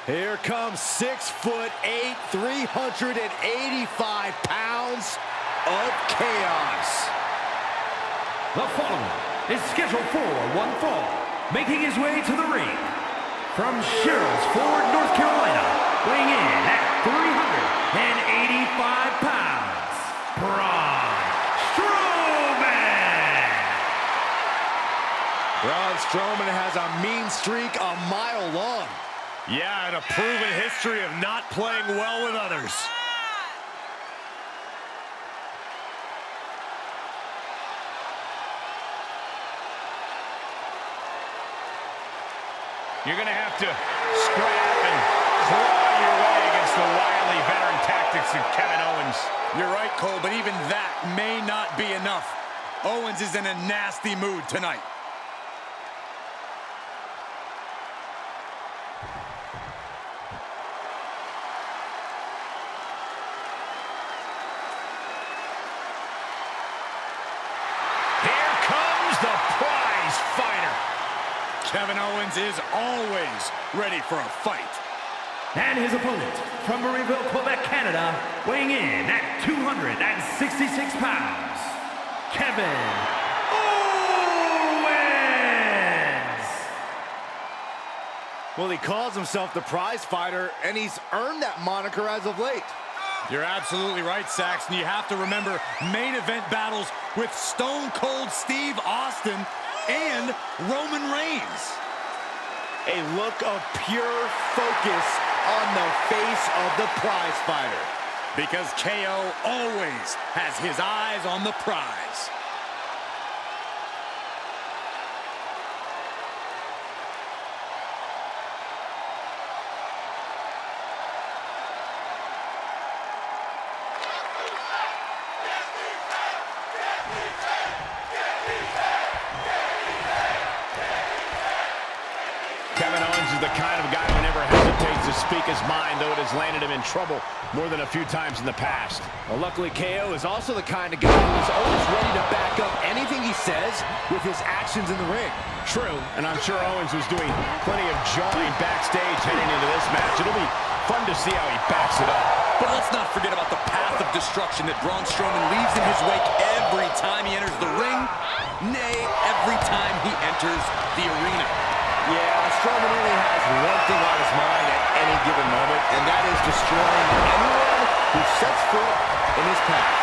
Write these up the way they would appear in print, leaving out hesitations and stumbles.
Here comes 6'8", 385 pounds of chaos. The following is scheduled for one fall, making his way to the ring from Sherrills Ford, North Carolina, weighing in at 385 pounds, Braun Strowman. Braun Strowman has a mean streak a mile long. Yeah, and a proven history of not playing well with others. You're going to have to scrap and claw your way against the wily veteran tactics of Kevin Owens. You're right, Cole, but even that may not be enough. Owens is in a nasty mood tonight. Here comes the prize fighter. Kevin Owens is always ready for a fight. And his opponent from Marieville, Quebec, Canada, weighing in at 266 pounds, Kevin Owens. Well, he calls himself the prize fighter, and he's earned that moniker as of late. You're absolutely right, Saxton. You have to remember main event battles with Stone Cold Steve Austin and Roman Reigns. A look of pure focus on the face of the prize fighter. Because KO always has his eyes on the prize. Kevin Owens is the kind of guy who never hesitates to speak his mind, though it has landed him in trouble more than a few times in the past. Well, luckily, KO is also the kind of guy who is always ready to back up anything he says with his actions in the ring. True, and I'm sure Owens was doing plenty of jawing backstage heading into this match. It'll be fun to see how he backs it up. But let's not forget about the path of destruction that Braun Strowman leaves in his wake every time he enters the ring, nay, every time he enters the arena. Yeah, Strowman only has one thing on his mind at any given moment, and that is destroying anyone who sets foot in his path.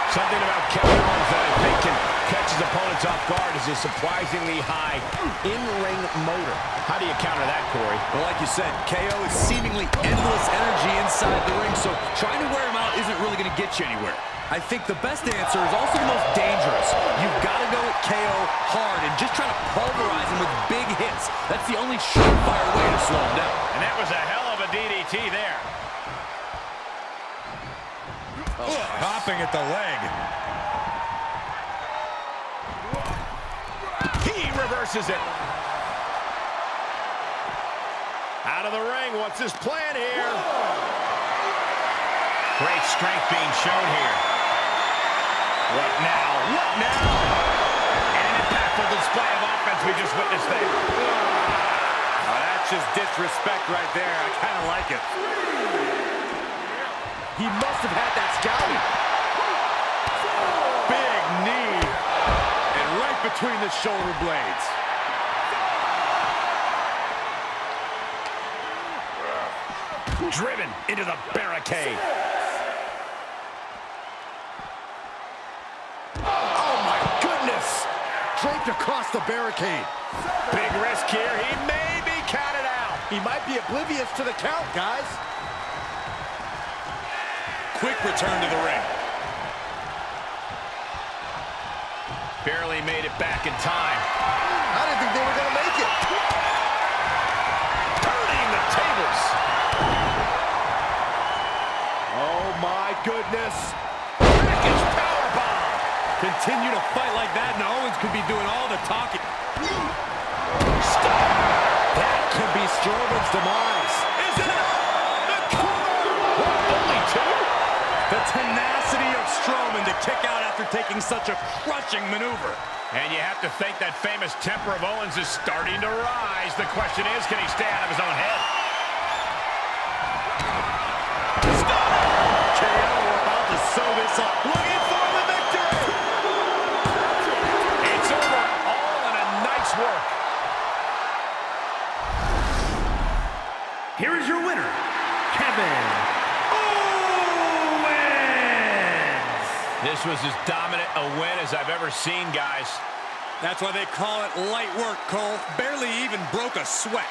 Something about Kevin Owens that I think can catch his opponents off guard is his surprisingly high in-ring motor. How do you counter that, Corey? Well, like you said, KO is seemingly endless energy inside the ring, so trying to wear him out isn't really going to get you anywhere. I think the best answer is also the most dangerous. You've got to go at KO hard and just try to pulverize him with big hits. That's the only surefire way to slow him down. And that was a hell of a DDT there. Hopping at the leg. He reverses it. Out of the ring, what's his plan here? Great strength being shown here. What now? What now? And an impactful display of offense we just witnessed there. Oh, that's just disrespect right there. I kind of like it. He must have had that scouting. Big knee. And right between the shoulder blades. Driven into the barricade. Oh, my goodness! Draped across the barricade. Big risk here. He may be counted out. He might be oblivious to the count, guys. Quick return to the ring. Barely made it back in time. I didn't think they were going to make it. Turning the tables. Oh, my goodness. Package powerbomb. Continue to fight like that, and Owens could be doing all the talking. Stop. That could be Strowman's demise. Is it? The cover. What, only two? The tenacity of Strowman to kick out after taking such a crushing maneuver. And you have to think that famous temper of Owens is starting to rise. The question is, can he stay out of his own head? muscle. Looking for the victory. It's over, all in a nice work. Here is your winner, Kevin Owens. This was as dominant a win as I've ever seen, guys. That's why they call it light work, Cole. Barely even broke a sweat.